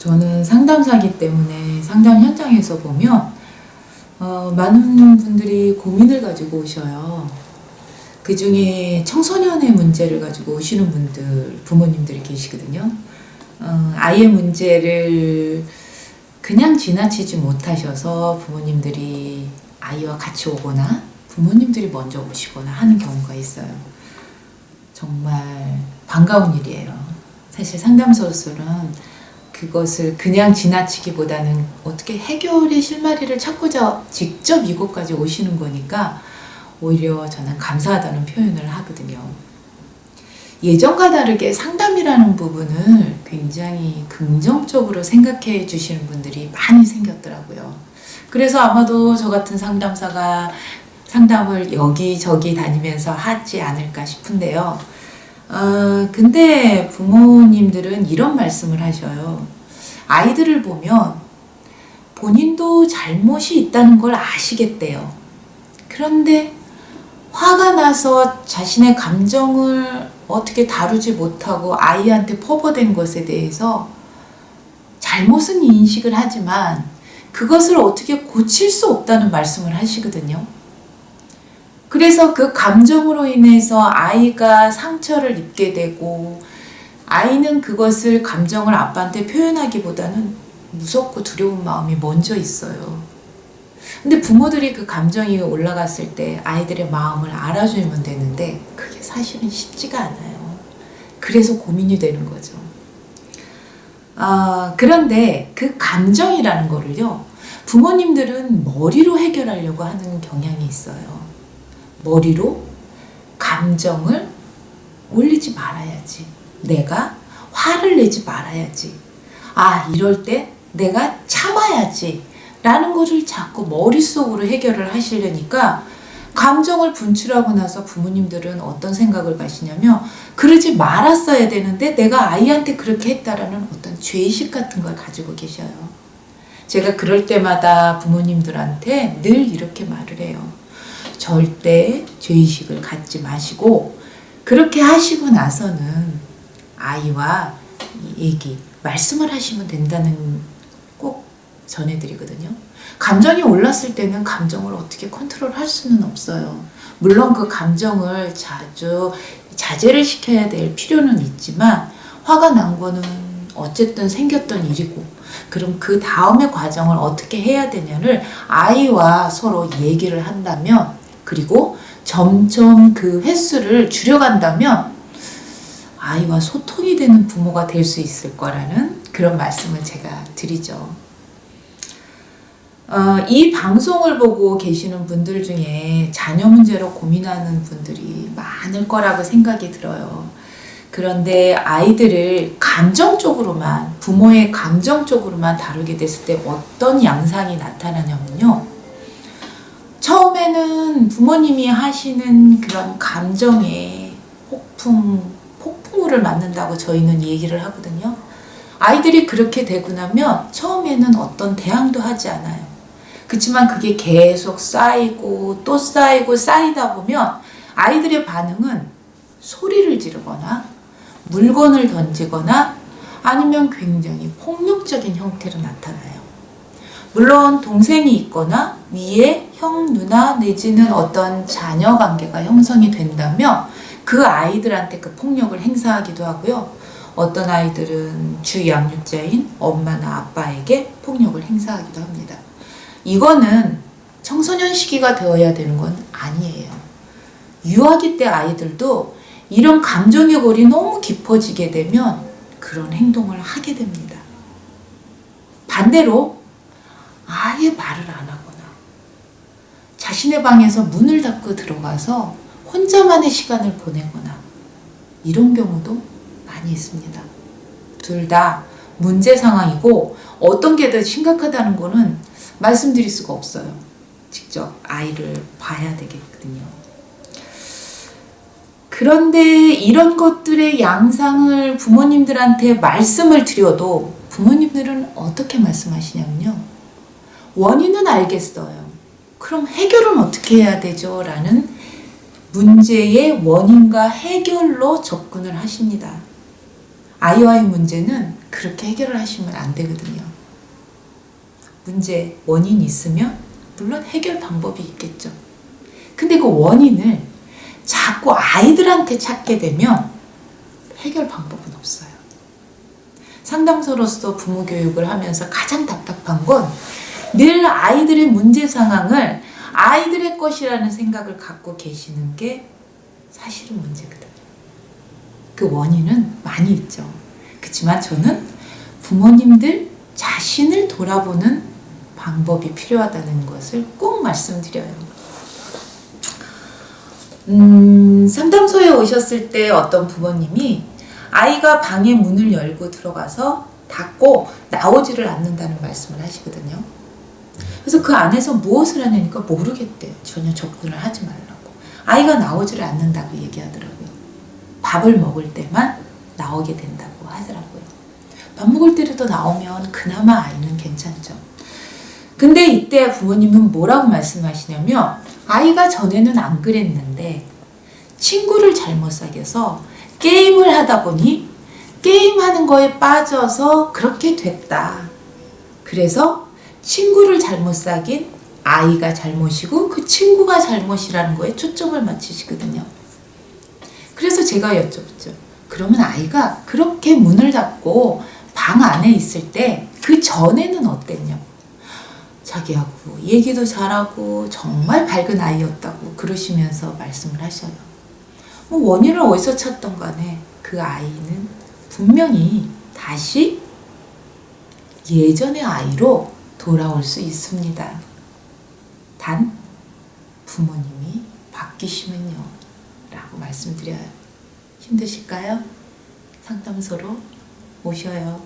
저는 상담사이기 때문에 상담 현장에서 보면 많은 분들이 고민을 가지고 오셔요. 그 중에 청소년의 문제를 가지고 오시는 분들, 부모님들이 계시거든요. 아이의 문제를 그냥 지나치지 못하셔서 부모님들이 아이와 같이 오거나 부모님들이 먼저 오시거나 하는 경우가 있어요. 정말 반가운 일이에요. 사실 상담소로서는 그것을 그냥 지나치기보다는 어떻게 해결의 실마리를 찾고자 직접 이곳까지 오시는 거니까 오히려 저는 감사하다는 표현을 하거든요. 예전과 다르게 상담이라는 부분을 굉장히 긍정적으로 생각해 주시는 분들이 많이 생겼더라고요. 그래서 아마도 저 같은 상담사가 상담을 여기저기 다니면서 하지 않을까 싶은데요. 근데 부모님들은 이런 말씀을 하셔요. 아이들을 보면 본인도 잘못이 있다는 걸 아시겠대요. 그런데 화가 나서 자신의 감정을 어떻게 다루지 못하고 아이한테 퍼부어댄 것에 대해서 잘못은 인식을 하지만 그것을 어떻게 고칠 수 없다는 말씀을 하시거든요. 그래서 그 감정으로 인해서 아이가 상처를 입게 되고 아이는 그것을 감정을 아빠한테 표현하기보다는 무섭고 두려운 마음이 먼저 있어요. 근데 부모들이 그 감정이 올라갔을 때 아이들의 마음을 알아주면 되는데 그게 사실은 쉽지가 않아요. 그래서 고민이 되는 거죠. 그런데 그 감정이라는 거를요, 부모님들은 머리로 해결하려고 하는 경향이 있어요. 머리로 감정을 올리지 말아야지. 내가 화를 내지 말아야지. 이럴 때 내가 참아야지. 라는 것을 자꾸 머릿속으로 해결을 하시려니까 감정을 분출하고 나서 부모님들은 어떤 생각을 가시냐면 그러지 말았어야 되는데 내가 아이한테 그렇게 했다라는 어떤 죄의식 같은 걸 가지고 계셔요. 제가 그럴 때마다 부모님들한테 늘 이렇게 말을 해요. 절대 죄의식을 갖지 마시고 그렇게 하시고 나서는 아이와 말씀을 하시면 된다는 꼭 전해드리거든요. 감정이 올랐을 때는 감정을 어떻게 컨트롤할 수는 없어요. 물론 그 감정을 자주 자제를 시켜야 될 필요는 있지만 화가 난 거는 어쨌든 생겼던 일이고 그럼 그 다음의 과정을 어떻게 해야 되냐를 아이와 서로 얘기를 한다면 그리고 점점 그 횟수를 줄여간다면 아이와 소통이 되는 부모가 될 수 있을 거라는 그런 말씀을 제가 드리죠. 이 방송을 보고 계시는 분들 중에 자녀 문제로 고민하는 분들이 많을 거라고 생각이 들어요. 그런데 아이들을 감정적으로만, 부모의 감정적으로만 다루게 됐을 때 어떤 양상이 나타나냐면요. 처음에는 부모님이 하시는 그런 감정의 폭풍우를 맞는다고 저희는 얘기를 하거든요. 아이들이 그렇게 되고 나면 처음에는 어떤 대항도 하지 않아요. 그렇지만 그게 계속 쌓이고 또 쌓이고 쌓이다 보면 아이들의 반응은 소리를 지르거나 물건을 던지거나 아니면 굉장히 폭력적인 형태로 나타나요. 물론 동생이 있거나 위에 형, 누나 내지는 어떤 자녀 관계가 형성이 된다면 그 아이들한테 그 폭력을 행사하기도 하고요. 어떤 아이들은 주 양육자인 엄마나 아빠에게 폭력을 행사하기도 합니다. 이거는 청소년 시기가 되어야 되는 건 아니에요. 유아기 때 아이들도 이런 감정의 골이 너무 깊어지게 되면 그런 행동을 하게 됩니다. 반대로 아예 말을 안 하거나 자신의 방에서 문을 닫고 들어가서 혼자만의 시간을 보내거나 이런 경우도 많이 있습니다. 둘 다 문제 상황이고 어떤 게 더 심각하다는 거는 말씀드릴 수가 없어요. 직접 아이를 봐야 되겠거든요. 그런데 이런 것들의 양상을 부모님들한테 말씀을 드려도 부모님들은 어떻게 말씀하시냐면요. 원인은 알겠어요. 그럼 해결은 어떻게 해야 되죠? 라는 문제의 원인과 해결로 접근을 하십니다. 아이와의 문제는 그렇게 해결을 하시면 안 되거든요. 문제, 원인이 있으면 물론 해결 방법이 있겠죠. 근데 그 원인을 자꾸 아이들한테 찾게 되면 해결 방법은 없어요. 상담소로서 부모 교육을 하면서 가장 답답한 건 늘 아이들의 문제 상황을 아이들의 것이라는 생각을 갖고 계시는 게 사실은 문제거든요. 그 원인은 많이 있죠. 그렇지만 저는 부모님들 자신을 돌아보는 방법이 필요하다는 것을 꼭 말씀드려요. 상담소에 오셨을 때 어떤 부모님이 아이가 방의 문을 열고 들어가서 닫고 나오지를 않는다는 말씀을 하시거든요. 그래서 그 안에서 무엇을 하냐니까 모르겠대요. 전혀 접근을 하지 말라고. 아이가 나오지를 않는다고 얘기하더라고요. 밥을 먹을 때만 나오게 된다고 하더라고요. 밥 먹을 때라도 나오면 그나마 아이는 괜찮죠. 근데 이때 부모님은 뭐라고 말씀하시냐면 아이가 전에는 안 그랬는데 친구를 잘못 사귀어서 게임을 하다 보니 게임하는 거에 빠져서 그렇게 됐다. 그래서 친구를 잘못 사귄 아이가 잘못이고 그 친구가 잘못이라는 거에 초점을 맞추시거든요. 그래서 제가 여쭤봤죠. 그러면 아이가 그렇게 문을 닫고 방 안에 있을 때 그 전에는 어땠냐고. 자기하고 얘기도 잘하고 정말 밝은 아이였다고 그러시면서 말씀을 하셔요. 원인을 어디서 찾던 간에 그 아이는 분명히 다시 예전의 아이로 돌아올 수 있습니다. 단 부모님이 바뀌시면요 라고 말씀드려요. 힘드실까요? 상담소로 오셔요.